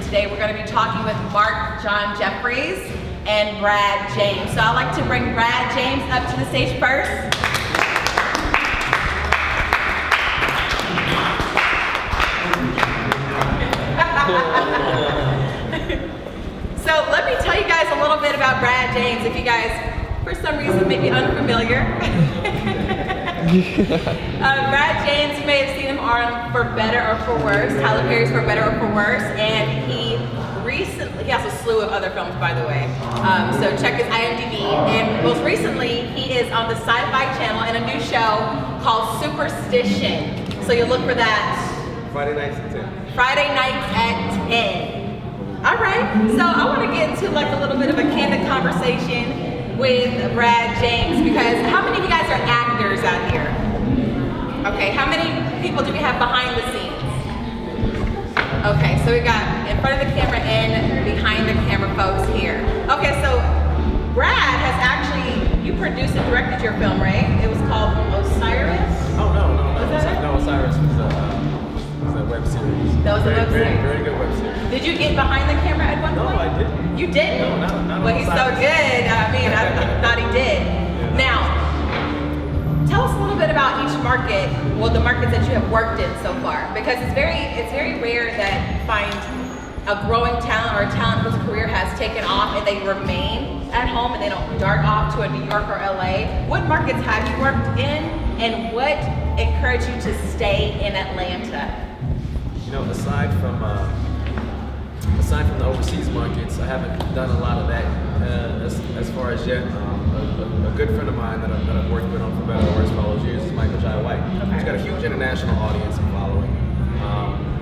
today we're going to be talking with Mark John Jeffries and Brad James. So I'd like to bring Brad James up to the stage first. So let me tell you guys a little bit about Brad James if you guys, for some reason, may be unfamiliar. Brad James, you may have seen him on For Better or For Worse, Tyler Perry's For Better or For Worse, and he has a slew of other films, by the way, so check his IMDb, and most recently he is on the Sci-Fi Channel in a new show called Superstition, so you look for that. Friday nights at 10. Friday nights at 10. Alright, so I want to get into like a little bit of a candid conversation with Brad James, because how many of you guys are actors out here? Okay, how many people do we have behind the scenes? Okay, so we got in front of the camera and behind the camera folks here. Okay, so Brad has actually, you produced and directed your film, right? It was called Osiris? Oh, no. Was that it? No, Osiris was a web series. That was a web series? Very good web series. Did you get behind the camera at one point? No, I didn't. You didn't? No, not Well, he's so good. I mean, I thought he did. Yeah. Now, tell us a little bit about each market, well, the markets that you have worked in so far, because it's very rare that you find a growing talent or a talent whose career has taken off and they remain at home and they don't dart off to a New York or LA. What markets have you worked in, and what encouraged you to stay in Atlanta? You know, aside from the overseas markets, I haven't done a lot of that as far as yet. A good friend of mine that I've worked with on For Better or Worse for all those years is Michael Jai White. Okay. He's got a huge international audience and following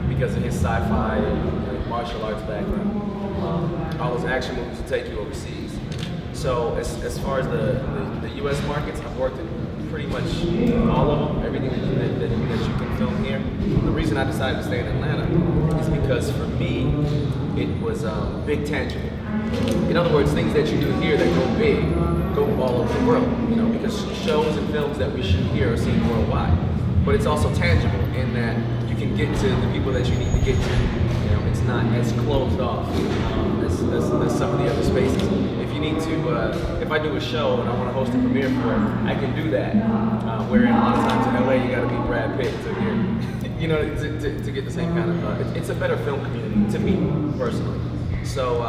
because of his sci-fi and martial arts background. All those action movies will take you overseas. So as far as the U.S. markets, I've worked in pretty much all of them, everything that you can film here. The reason I decided to stay in Atlanta is because for me, it was big tangible. In other words, things that you do here that go big, go all over the world, you know, because shows and films that we shoot here are seen worldwide. But it's also tangible in that you can get to the people that you need to get to. You know, it's not as closed off as some of the other spaces. If you need to, if I do a show and I want to host a premiere for it, I can do that. Where a lot of times in LA, you got to be Brad Pitt to hear, you know, to get the same kind of. It's a better film community to me personally. So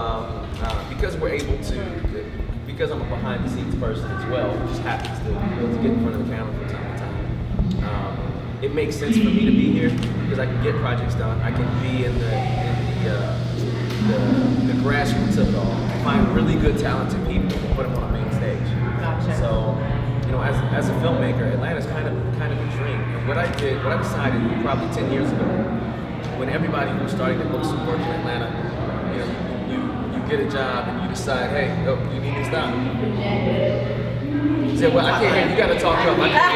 because we're able to, because I'm a behind the scenes person as well, who just happens to get in front of the camera from time to time. It makes sense for me to be here because I can get projects done. I can be in the grassroots of it all. Find really good, talented people and put them on a main stage. Gotcha. So, you know, as a filmmaker, Atlanta's kind of a dream. And what I decided probably 10 years ago, when everybody was starting to look some work in Atlanta, you know, you get a job and you decide, hey, you need to stop. You say, well, I can't hear you. You got to talk up. I can't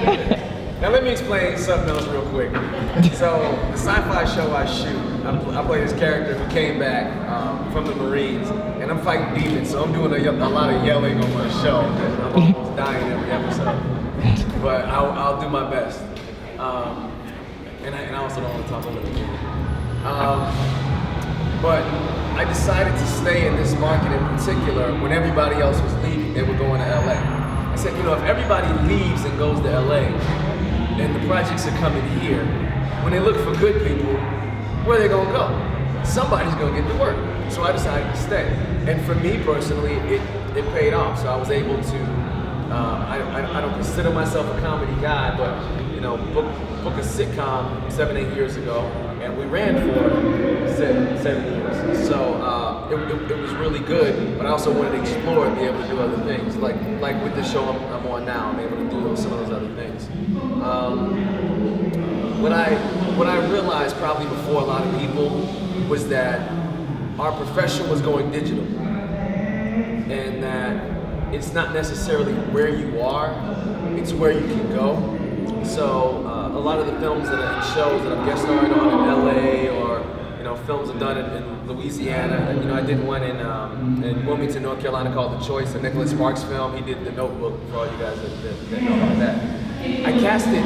hear you. Now let me explain something else real quick. So the sci-fi show I shoot, I play this character who came back from the Marines, and I'm fighting demons, so I'm doing a lot of yelling on my show. I'm almost dying every episode, but I'll do my best. And I also don't want to talk over the camera. But I decided to stay in this market in particular when everybody else was leaving. They were going to LA. I said, you know, if everybody leaves and goes to LA, and the projects are coming here, when they look for good people, where are they gonna go? Somebody's gonna get the work. So I decided to stay. And for me personally, it paid off. So I was able to, I don't consider myself a comedy guy, but you know, book a sitcom 7-8 years ago, and we ran for 7 years. So it was really good, but I also wanted to explore and be able to do other things. Like with the show I'm on now, I'm able to do some of those other things. What I realized probably before a lot of people was that our profession was going digital, and that it's not necessarily where you are, it's where you can go. So a lot of the films and shows that I'm guest starring on in LA, or you know, films I've done in Louisiana. You know, I did one in Wilmington, North Carolina called The Choice, a Nicholas Sparks film. He did The Notebook, for all you guys that know about that. I cast it,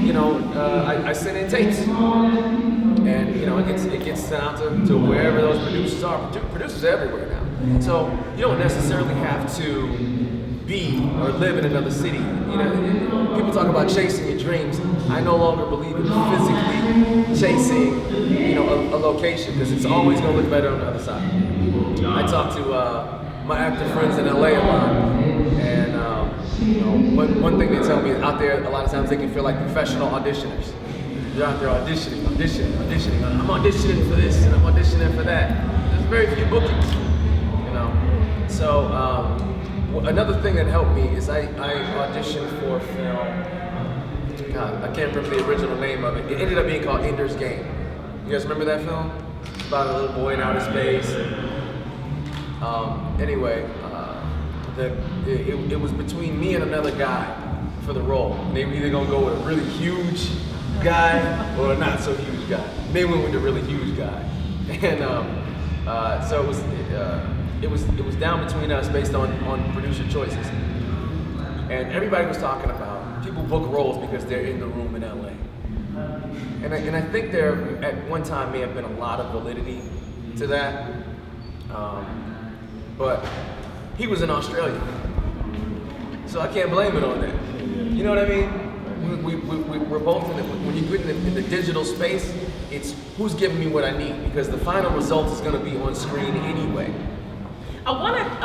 you know, I send in tapes, and it gets sent out to wherever those producers are. Producers are everywhere now, so you don't necessarily have to be or live in another city. People talk about chasing your dreams. I no longer believe in physically chasing, a location, because it's always going to look better on the other side. I talk to my actor friends in LA a lot, and one thing they tell me is out there a lot of times they can feel like professional auditioners. They're out there auditioning. I'm auditioning for this and I'm auditioning for that. There's very few bookings, So another thing that helped me is I auditioned for a film. God, I can't remember the original name of it. It ended up being called Ender's Game. You guys remember that film? It's about a little boy in outer space. It was between me and another guy for the role. And they were either gonna go with a really huge guy or a not so huge guy. And they went with the really huge guy. And so it was down between us based on producer choices. And everybody was talking about people book roles because they're in the room in LA. And I think there at one time may have been a lot of validity to that. But he was in Australia, so I can't blame it on that. You know what I mean? We're both when you get in the digital space, it's who's giving me what I need, because the final result is going to be on screen anyway. I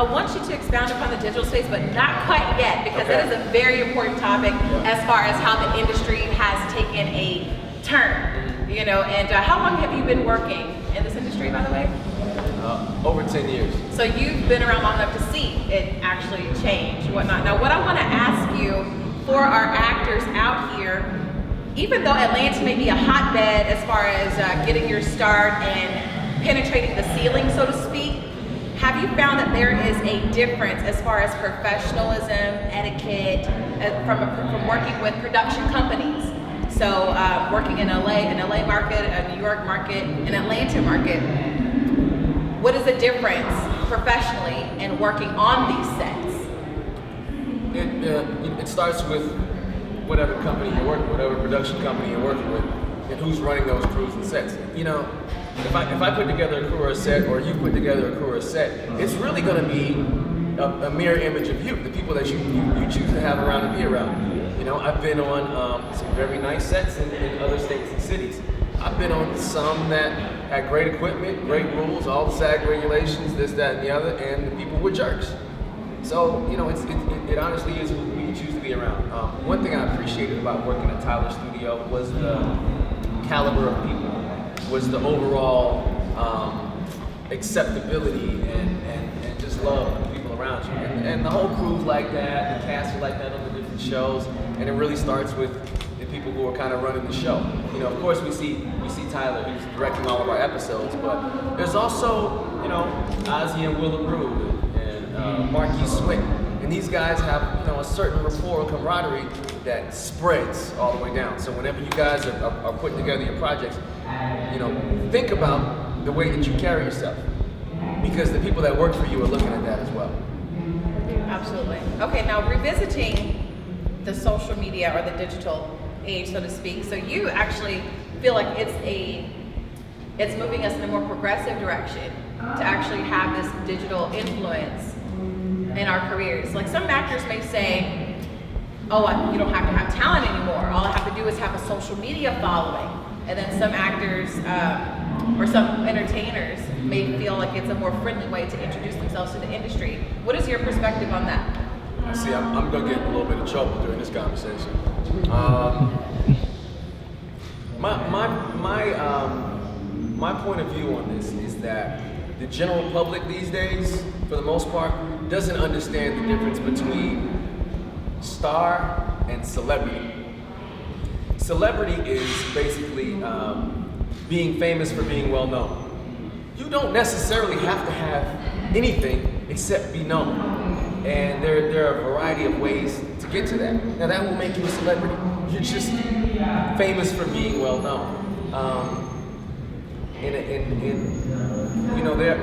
want you to expound upon the digital space, but not quite yet, because that is a very important topic as far as how the industry has taken a turn. And how long have you been working in this industry, by the way? Over 10 years. So you've been around long enough to see it actually change and whatnot. Now, what I want to ask you for our actors out here, even though Atlanta may be a hotbed as far as getting your start and penetrating the ceiling, so to speak, have you found that there is a difference as far as professionalism, etiquette, from working with production companies? So working in an LA market, a New York market, an Atlanta market, what is the difference professionally in working on these sets? It starts with whatever company you're working with, whatever production company you're working with, and who's running those crews and sets. If I put together a crew or a set, or you put together a crew or a set, it's really going to be a mirror image of you, the people that you choose to have around and be around. I've been on some very nice sets in other states and cities. I've been on some that had great equipment, great rules, all the SAG regulations, this, that, and the other, and the people were jerks. So, it honestly is who you choose to be around. One thing I appreciated about working at Tyler's studio was the caliber of people, was the overall acceptability and just love for the people around you. And the whole crew's like that, the cast are like that on the different shows, and it really starts with the people who are kind of running the show. Of course we see Tyler, who's directing all of our episodes, but there's also, Ozzy and Willa Rue and Marquis Swick, and these guys have, a certain rapport and camaraderie that spreads all the way down. So whenever you guys are putting together your projects, think about the way that you carry yourself, because the people that work for you are looking at that as well. Absolutely. Okay, now revisiting the social media or the digital age, so to speak. So you actually feel like it's moving us in a more progressive direction to actually have this digital influence in our careers. Like some actors may say, you don't have to have talent anymore. All I have to do is have a social media following. And then some actors or some entertainers may feel like it's a more friendly way to introduce themselves to the industry. What is your perspective on that? See, I'm gonna get in a little bit of trouble during this conversation. My point of view on this is that the general public these days, for the most part, doesn't understand the difference between star and celebrity. Celebrity is basically being famous for being well known. You don't necessarily have to have anything except be known. And there are a variety of ways to get to that. Now that will make you a celebrity. You're just famous for being well known.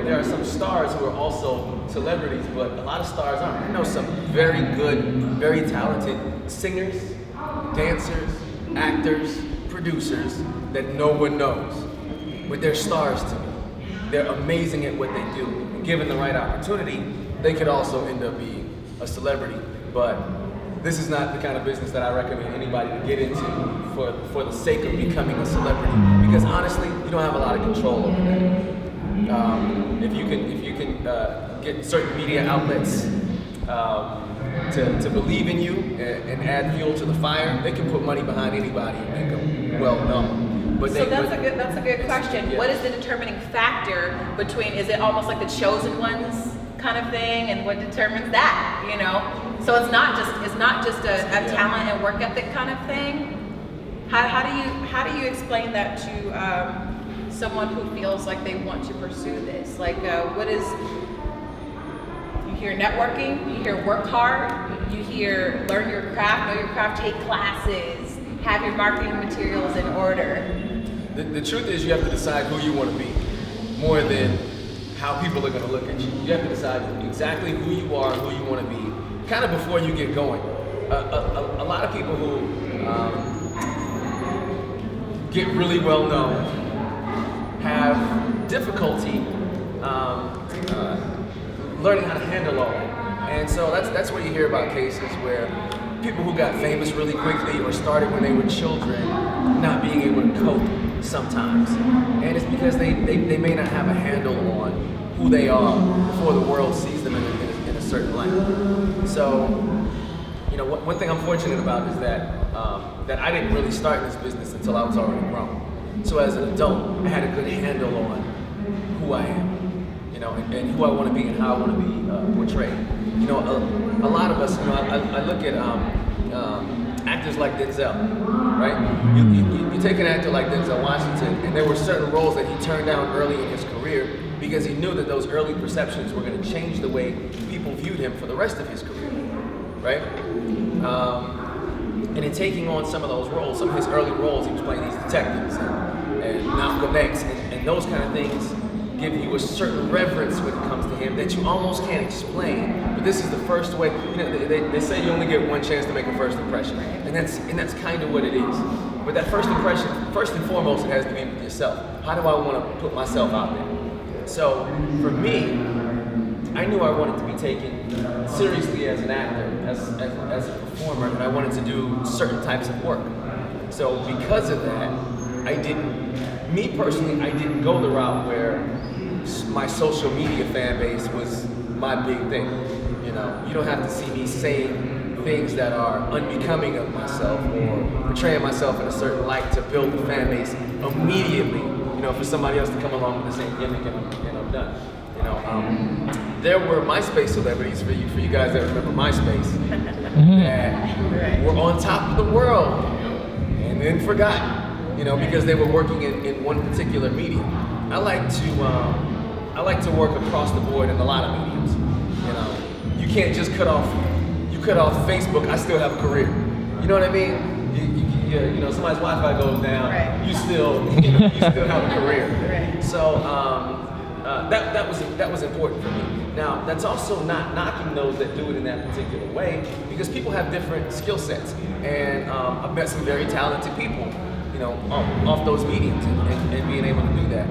There are some stars who are also celebrities, but a lot of stars aren't. I know some very good, very talented singers, dancers, actors, producers that no one knows, but they're stars to me. They're amazing at what they do. And given the right opportunity, they could also end up being a celebrity. But this is not the kind of business that I recommend anybody to get into for the sake of becoming a celebrity. Because honestly, you don't have a lot of control over that. If you can get certain media outlets to believe in you and add fuel to the fire, they can put money behind anybody and make them well known. But that's a good question. Yeah. What is the determining factor between, is it almost like the chosen ones kind of thing, and what determines that, you know? So it's not just a talent and work ethic kind of thing. How do you explain that to someone who feels like they want to pursue this? Like, what is, you hear networking, you hear work hard, you hear learn your craft, know your craft, take classes, have your marketing materials in order. The truth is, you have to decide who you want to be more than how people are going to look at you. You have to decide exactly who you are, who you want to be, kind of before you get going. A lot of people who get really well known have difficulty learning how to handle all that. And so that's where you hear about cases where people who got famous really quickly or started when they were children not being able to cope sometimes. And it's because they may not have a handle on who they are before the world sees them in a certain light. So, you know, one thing I'm fortunate about is that I didn't really start this business until I was already grown. So as an adult, I had a good handle on who I am, you know, and who I want to be and how I want to be portrayed. You know, a lot of us, you know, I look at actors like Denzel, right? You take an actor like Denzel Washington, and there were certain roles that he turned down early in his career because he knew that those early perceptions were going to change the way people viewed him for the rest of his career, right? And in taking on some of those roles, some of his early roles, he was playing these detectives and Malcolm X, and those kind of things give you a certain reverence when it comes to him that you almost can't explain. But this is the first way, you know, they say you only get one chance to make a first impression, and that's kind of what it is. But that first impression, first and foremost, it has to be with yourself. How do I want to put myself out there? So for me, I knew I wanted to be taken seriously as an actor, as a performer, and I wanted to do certain types of work. So because of that, me personally, I didn't go the route where my social media fan base was my big thing. You know, you don't have to see me saying things that are unbecoming of myself or portraying myself in a certain light to build a fan base immediately, you know, for somebody else to come along with the same gimmick and I'm done. You know, there were MySpace celebrities, for you guys that remember MySpace, that were on top of the world and then forgotten. You know, because they were working in one particular medium. I like to work across the board in a lot of mediums. You know, you can't just cut off Facebook, I still have a career. You know what I mean? You know, somebody's Wi-Fi goes down, right. you still have a career. Right. So that was important for me. Now, that's also not knocking those that do it in that particular way, because people have different skill sets, and I've met some very talented people, you know, off those mediums and being able to do that.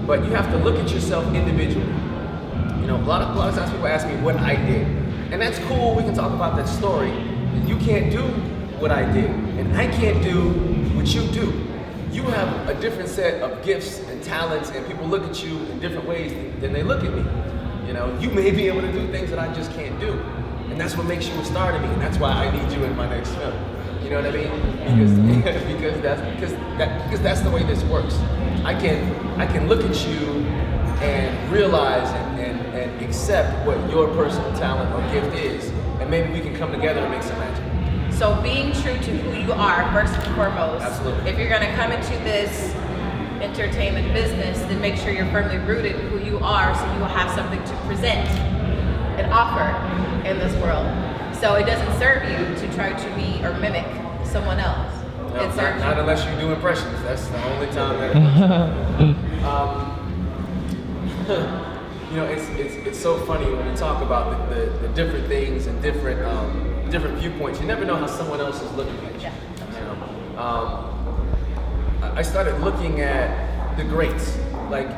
But you have to look at yourself individually. You know, a lot of times people ask me what I did, and that's cool. We can talk about that story. You can't do what I did, and I can't do what you do. You have a different set of gifts and talents, and people look at you in different ways than they look at me. You know, you may be able to do things that I just can't do, and that's what makes you a star to me, and that's why I need you in my next film. You know what I mean? Because that's the way this works. I can look at you and realize and accept what your personal talent or gift is, and maybe we can come together and make some magic. So being true to who you are, first and foremost. Absolutely. If you're going to come into this entertainment business, then make sure you're firmly rooted in who you are, so you will have something to present and offer in this world. So it doesn't serve you to try to be or mimic someone else. No, not unless you do impressions. That's the only time that you know, it's so funny when we talk about the different things and different viewpoints. You never know how someone else is looking at you. Yeah. You know? I started looking at the greats, like,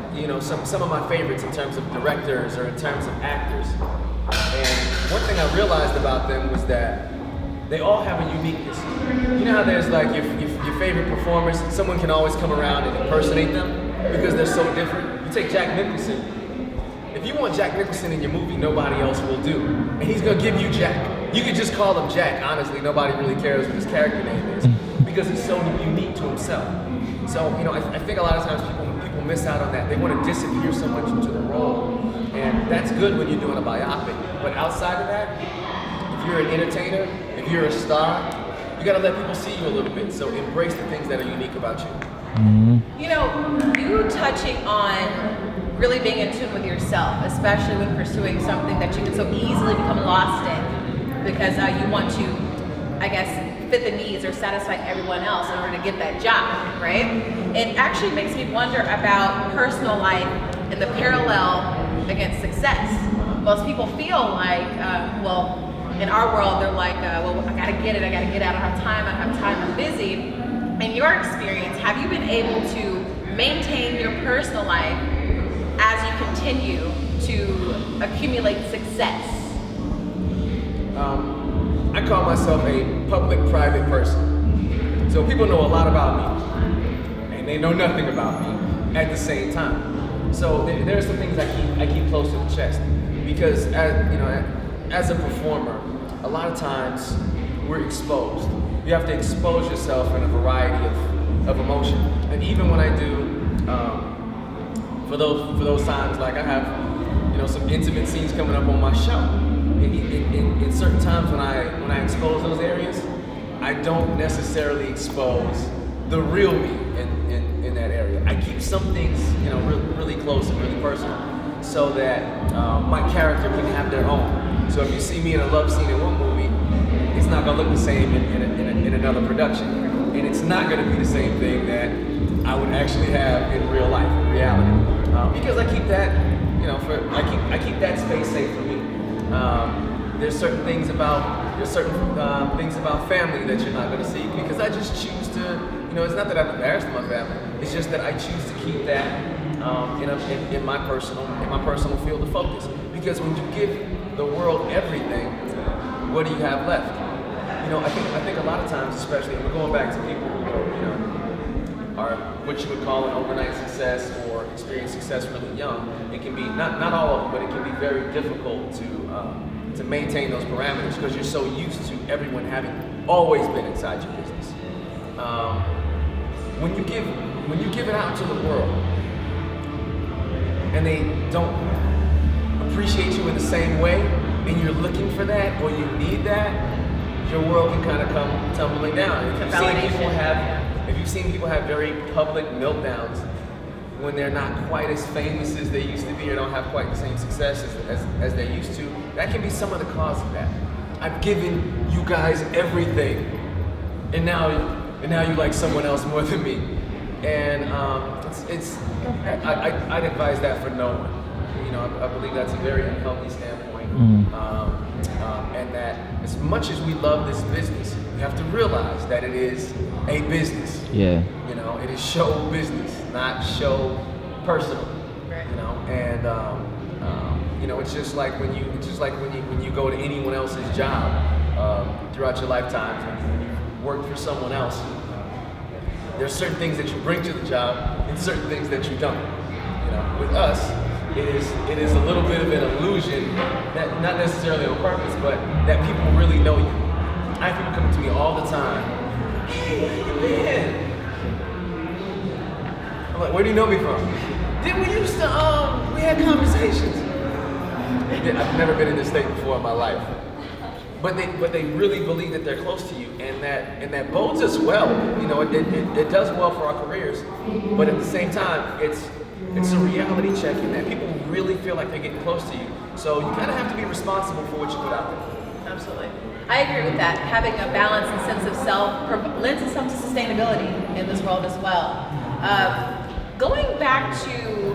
some of my favorites in terms of directors or in terms of actors. And one thing I realized about them was that they all have a uniqueness. You know how there's like your favorite performers, someone can always come around and impersonate them because they're so different. You take Jack Nicholson. If you want Jack Nicholson in your movie, nobody else will do. And he's gonna give you Jack. You could just call him Jack, honestly, nobody really cares what his character name is because he's so unique to himself. So, I think a lot of times people miss out on that. They want to disappear so much into the role. And that's good when you're doing a biopic. But outside of that, if you're an entertainer, if you're a star, you gotta let people see you a little bit. So embrace the things that are unique about you. You touching on really being in tune with yourself, especially when pursuing something that you can so easily become lost in because you want to, I guess, fit the needs or satisfy everyone else in order to get that job, right? It actually makes me wonder about personal life and the parallel against success. Most people feel like, in our world, they're like, I gotta get it, I gotta get out, I don't have time, I'm busy. In your experience, have you been able to maintain your personal life as you continue to accumulate success? I call myself a public-private person. So people know a lot about me, and they know nothing about me at the same time. So there are some things I keep close to the chest because as a performer, a lot of times we're exposed. You have to expose yourself in a variety of emotion. And even when I do, for those times, like I have, some intimate scenes coming up on my show. In certain times when I expose those areas, I don't necessarily expose the real me in that area. I keep some things, really close and really personal, so that my character can have their own. So if you see me in a love scene in one movie, it's not gonna look the same in another production, and it's not gonna be the same thing that I would actually have in real life, in reality, because I keep that, I keep that space safe for me. There's certain things about family that you're not going to see because I just choose to. It's not that I'm embarrassed of my family. It's just that I choose to keep that in my personal field of focus. Because when you give the world everything, what do you have left? I think a lot of times, especially we're going back to people who are what you would call an overnight success or experience success really young. It can be not all of them, but it can be very difficult to maintain those parameters because you're so used to everyone having always been inside your business. When you give it out to the world and they don't appreciate you in the same way, and you're looking for that or you need that, your world can kind of come tumbling down. If you've seen people have very public meltdowns when they're not quite as famous as they used to be or don't have quite the same success as they used to, that can be some of the cause of that. I've given you guys everything, and now you like someone else more than me. And I'd advise that for no one. I believe that's a very unhealthy standpoint. And that as much as we love this business, we have to realize that it is a business. Yeah. It is show business, not show personal. Right. And it's just like when you go to anyone else's job throughout your lifetime, when you work for someone else. There's certain things that you bring to the job and certain things that you don't. With us, it is a little bit of an illusion that not necessarily on purpose, but that people really know you. I have people coming to me all the time. Hey, where you been? I'm like, where do you know me from? We used to, we had conversations. I've never been in this state before in my life. But they really believe that they're close to you, and that bodes us well. It does well for our careers, but at the same time, it's a reality check in that people really feel like they're getting close to you. So you kind of have to be responsible for what you put out there. Absolutely. I agree with that. Having a balance and sense of self lends itself to sustainability in this world as well. Going back to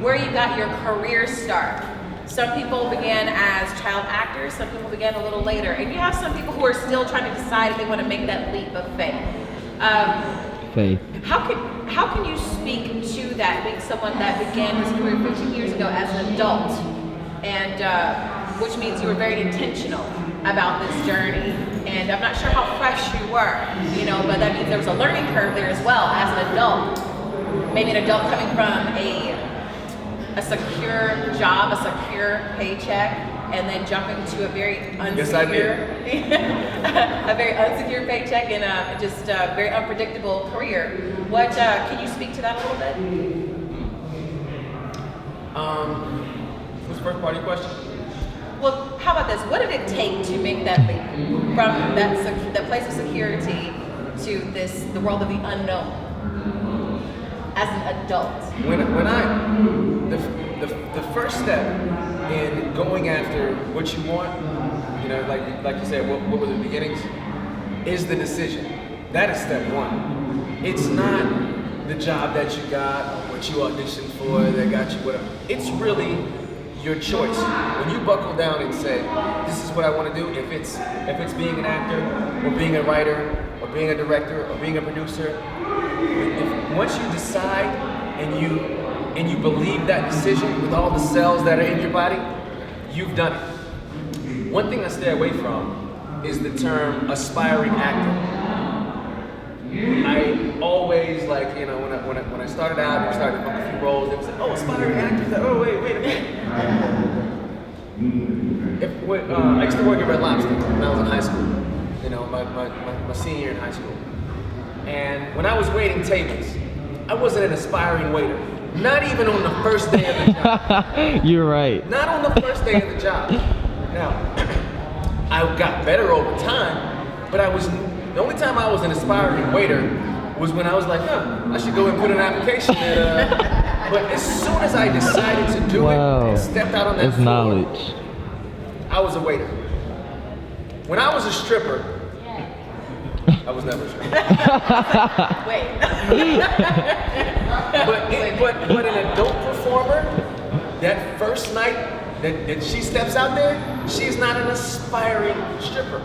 where you got your career start. Some people began as child actors, some people began a little later, and you have some people who are still trying to decide if they want to make that leap of faith. Faith. How can you speak to that, being someone that began his career 15 years ago as an adult, and which means you were very intentional about this journey, and I'm not sure how fresh you were, but that means there was a learning curve there as well as an adult. Maybe an adult coming from a secure job, a secure paycheck, and then jumping to a very unsecure, Yes, I did. a very unsecure paycheck and just a very unpredictable career. What can you speak to that a little bit? What's the first part of your question? Well, how about this? What did it take to make that leap from that place of security to the world of the unknown as an adult? The first step in going after what you want, like you said, what were the beginnings, is the decision. That is step one. It's not the job that you got or what you auditioned for that got you whatever. It's really your choice. When you buckle down and say, this is what I want to do, if it's being an actor or being a writer or being a director or being a producer, once you decide and you believe that decision with all the cells that are in your body, you've done it. One thing I stay away from is the term aspiring actor. I always when I started out and started to book a few roles, they would say, "Oh, aspiring actors." Oh, wait a minute. I used to work at Red Lobster when I was in high school. My senior year in high school. And when I was waiting tables, I wasn't an aspiring waiter. Not even on the first day of the job. You're right. Not on the first day of the job. Now, I got better over time, but the only time I was an aspiring waiter was when I was like, I should go and put an application in. But as soon as I decided to do it and stepped out on that floor, knowledge. I was a waiter. When I was a stripper, I was never a stripper. Wait. But an adult performer, that first night that she steps out there, she is not an aspiring stripper.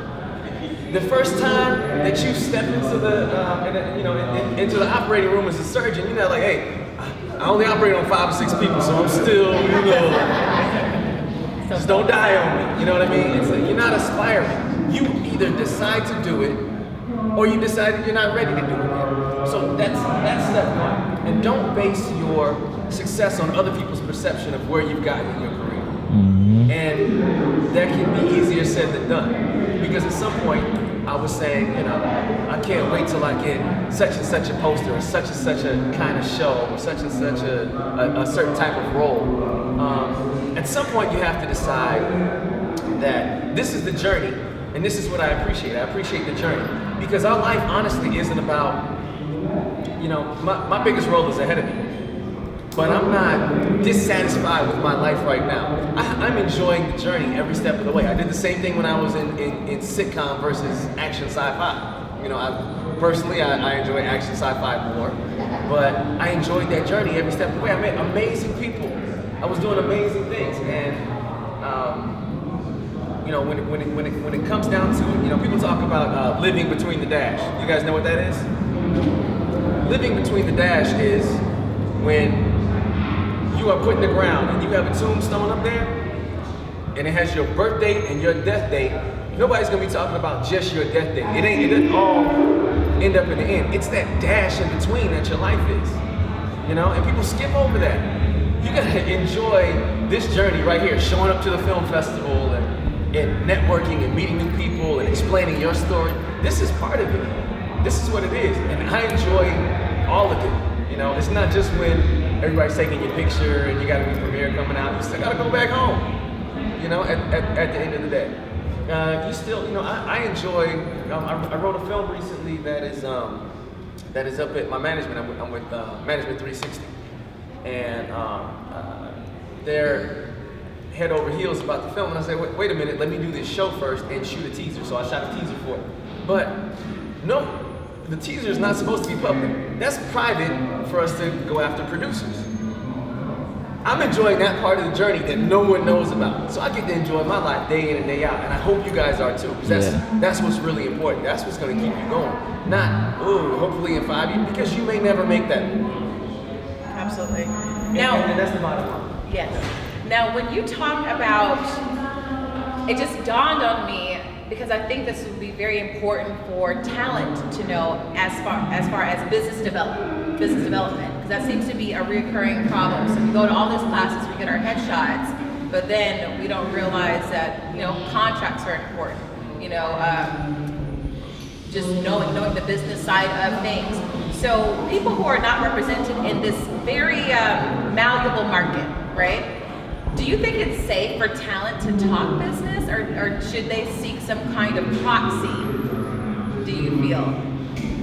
The first time that you step into into the operating room as a surgeon, you're not like, hey, I only operate on 5 or 6 people, so I'm still, just don't die on me. You know what I mean? It's like, you're not aspiring. You either decide to do it, or you decide that you're not ready to do it yet. So that's step one. And don't base your success on other people's perception of where you've gotten in your career. Mm-hmm. And that can be easier said than done. Because at some point, I was saying, I can't wait till I get such and such a poster, or such and such a kind of show, or such and such a certain type of role. At some point, you have to decide that this is the journey, and this is what I appreciate. I appreciate the journey. Because our life, honestly, isn't about, my biggest role is ahead of me. But I'm not dissatisfied with my life right now. I'm enjoying the journey every step of the way. I did the same thing when I was in sitcom versus action sci-fi. Personally, I enjoy action sci-fi more, but I enjoyed that journey every step of the way. I met amazing people. I was doing amazing things, and when it comes down to it, people talk about living between the dash. You guys know what that is? Living between the dash is when you are put in the ground and you have a tombstone up there and it has your birth date and your death date. Nobody's gonna be talking about just your death date. It doesn't all end up in the end. It's that dash in between that your life is. And people skip over that. You gotta enjoy this journey right here, showing up to the film festival and networking and meeting new people and explaining your story. This is part of it. This is what it is. And I enjoy all of it. It's not just when everybody's taking your picture and you got a new premiere coming out. You still got to go back home. At the end of the day, I enjoy. I wrote a film recently that is up at my management. I'm with Management 360, and they're head over heels about the film. And I said, wait a minute, let me do this show first and shoot a teaser. So I shot a teaser for it, but no. The teaser is not supposed to be public. That's private for us to go after producers. I'm enjoying that part of the journey that no one knows about. So I get to enjoy my life day in and day out, and I hope you guys are too, because that's what's really important. That's what's going to keep you going. Not, hopefully in 5 years, because you may never make that move. Absolutely. Now, and that's the bottom line. Yes. Now, when you talk about, it just dawned on me, because I think this would be very important for talent to know as far as business development, because that seems to be a recurring problem. So we go to all these classes, we get our headshots, but then we don't realize that, contracts are important. Just knowing the business side of things. So people who are not represented in this very malleable market, right? Do you think it's safe for talent to talk business, or should they seek some kind of proxy? Do you feel?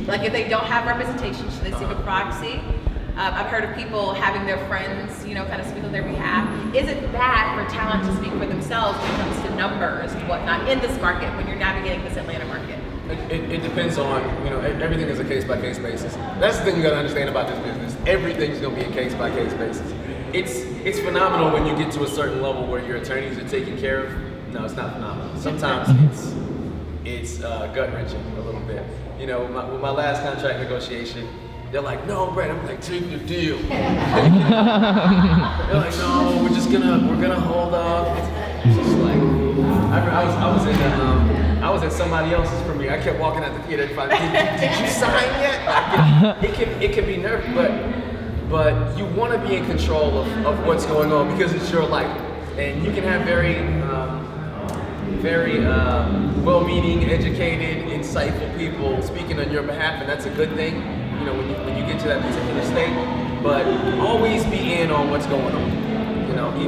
Like if they don't have representation, should they seek a proxy? I've heard of people having their friends, kind of speak on their behalf. Is it bad for talent to speak for themselves when it comes to numbers and whatnot in this market when you're navigating this Atlanta market? It depends on, everything is a case-by-case basis. That's the thing you gotta understand about this business. Everything's gonna be a case-by-case basis. It's phenomenal when you get to a certain level where your attorneys are taken care of. No, it's not phenomenal. Sometimes it's gut-wrenching a little bit. With my last contract negotiation, they're like, "No, Brett." I'm like, "Take the deal." They're like, "No, we're gonna hold off." It's just like, I was at somebody else's premiere. I kept walking out the theater and finding, did you sign yet? Like, it can be nervous, but you want to be in control of what's going on because it's your life, and you can have very well-meaning, educated, insightful people speaking on your behalf, and that's a good thing. When you get to that particular state, but always be in on what's going on.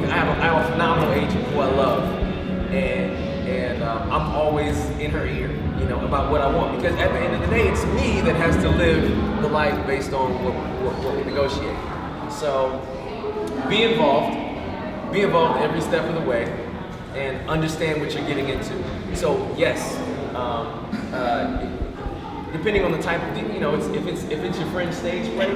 I have a phenomenal agent who I love, and I'm always in her ear, about what I want, because at the end of the day, it's me that has to live the life based on what we negotiate. So be involved every step of the way, and understand what you're getting into. So yes, depending on the type of, if it's your friend's stage play,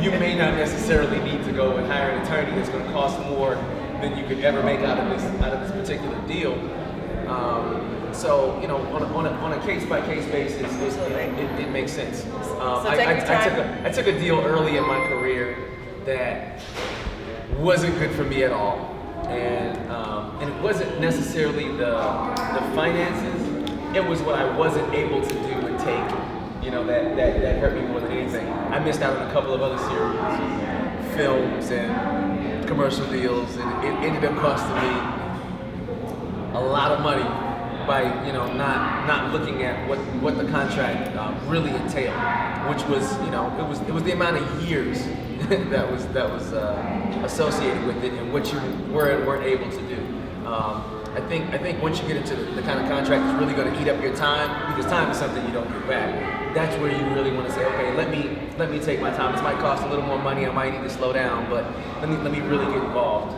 you may not necessarily need to go and hire an attorney that's going to cost more than you could ever make out of this particular deal. So on a case by case basis, it makes sense. I took a deal early in my career that wasn't good for me at all, and it wasn't necessarily the finances. It was what I wasn't able to do and take. That hurt me more than anything. I missed out on a couple of other series, films, and commercial deals, and it ended up costing me a lot of money by not looking at what the contract really entailed, which was it was the amount of years that was associated with it and what you weren't able to do. I think once you get into the kind of contract that's really going to eat up your time, because time is something you don't get back. That's where you really want to say, okay, let me take my time. This might cost a little more money. I might need to slow down, but let me really get involved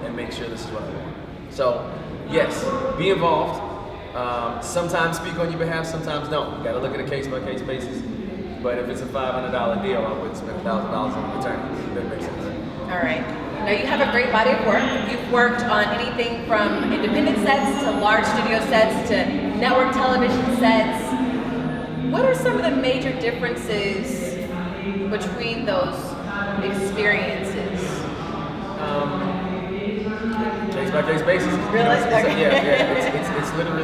and make sure this is what I want. So yes, be involved. Sometimes speak on your behalf, sometimes don't. You got to look at a case by case basis. But if it's a $500 deal, I wouldn't spend $1,000 on an attorney. That makes sense. All right. Now you have a great body of work. You've worked on anything from independent sets to large studio sets to network television sets. What are some of the major differences between those experiences? Case by case basis. Really? It's literally.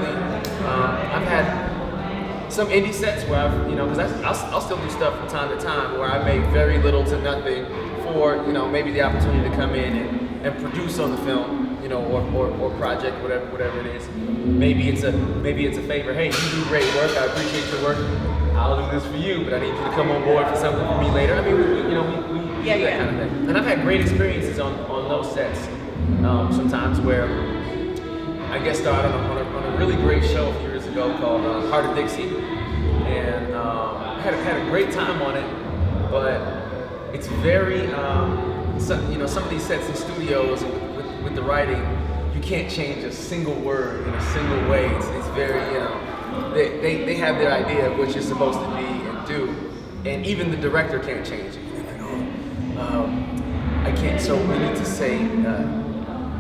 I've had some indie sets where I've, because I'll still do stuff from time to time where I make very little to nothing for, maybe the opportunity to come in and produce on the film, or project, whatever it is. Maybe it's a favor. Hey, you do great work. I appreciate your work. I'll do this for you, but I need you to come on board for something for me later. I mean, we do that kind of thing. And I've had great experiences on those sets. Sometimes where I guest starred on a really great show a few years ago called Heart of Dixie, and I had a great time on it, but it's very some of these sets in studios with the writing, you can't change a single word in a single way. It's very they have their idea of what you're supposed to be and do, and even the director can't change it. I can't. So we need to say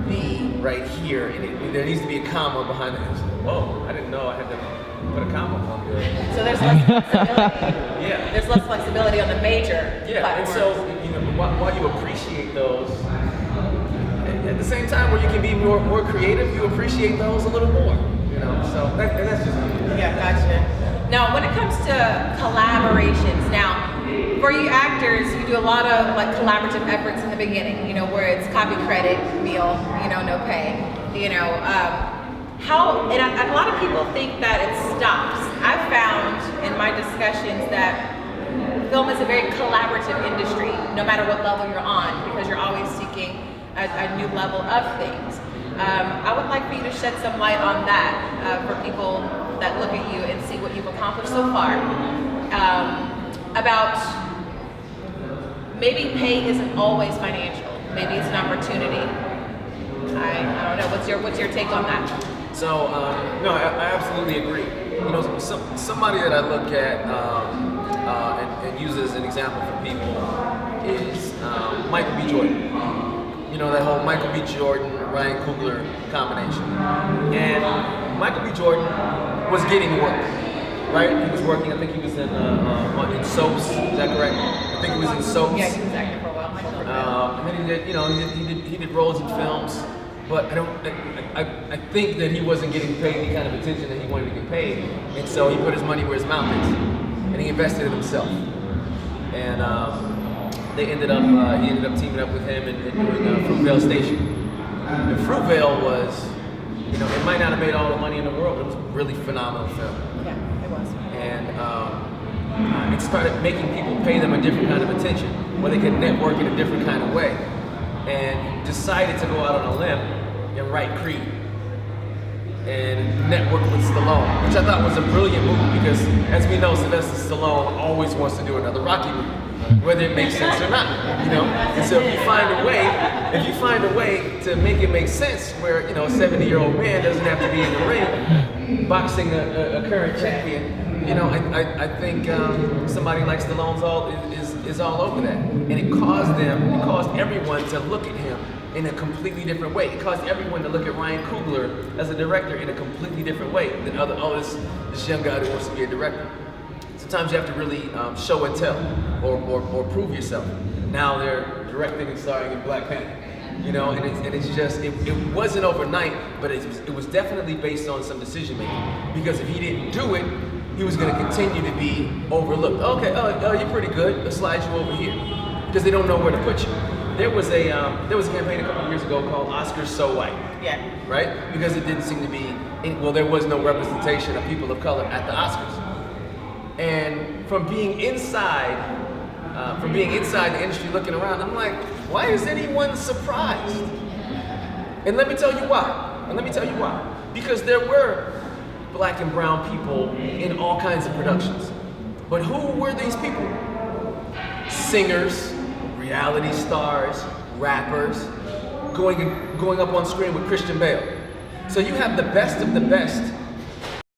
the right here, and there needs to be a comma behind it. Whoa, I didn't know I had to put a comma on there. So there's less flexibility. Yeah. There's less flexibility on the major Yeah, and platforms. so while you appreciate those, at the same time where you can be more creative, you appreciate those a little more. So that's just me. Yeah, gotcha. Now, when it comes to collaborations, now for you actors, you do a lot of like collaborative efforts in the beginning. Where it's copy credit, meal, no pay. How and a lot of people think that it stops. I've found in my discussions that film is a very collaborative industry, no matter what level you're on, because you're always seeking a new level of things. I would like for you to shed some light on that for people that look at you and see what you've accomplished so far. About maybe pay isn't always financial. Maybe it's an opportunity. I don't know. What's your take on that? So no, I absolutely agree. Somebody that I look at and use as an example for people is Michael B. Jordan. That whole Michael B. Jordan, Ryan Coogler combination. And Michael B. Jordan was getting work, right? He was working. I think he was in Soaps. Is that correct? I think he was in Soaps. Yeah, he was acting for a while. And then he did roles in films. But I think that he wasn't getting paid the kind of attention that he wanted to get paid, and so he put his money where his mouth is, and he invested in himself. And he ended up teaming up with him and doing Fruitvale Station. And Fruitvale was, it might not have made all the money in the world, but it was a really phenomenal film. Yeah, it was. And it started making people pay them a different kind of attention, where they could network in a different kind of way. And decided to go out on a limb and write Creed and network with Stallone, which I thought was a brilliant move because, as we know, Sylvester Stallone always wants to do another Rocky movie, whether it makes sense or not. And so if you find a way to make it make sense, where a 70-year-old man doesn't have to be in the ring boxing a current champion. I think somebody like Stallone's is all over that, and it caused everyone to look at him in a completely different way. It caused everyone to look at Ryan Coogler as a director in a completely different way than this young guy who wants to be a director. Sometimes you have to really show and tell, or prove yourself. Now they're directing and starring in Black Panther. And it's just, it wasn't overnight, but it was definitely based on some decision making. Because if he didn't do it, he was going to continue to be overlooked. Okay, you're pretty good. Let's slide you over here, because they don't know where to put you. There was a campaign a couple of years ago called Oscars So White. Yeah. Right? Because it didn't seem to be, there was no representation of people of color at the Oscars. And from being inside the industry looking around, I'm like, why is anyone surprised? And let me tell you why. Because there were Black and brown people in all kinds of productions. But who were these people? Singers, reality stars, rappers, going up on screen with Christian Bale. So you have the best of the best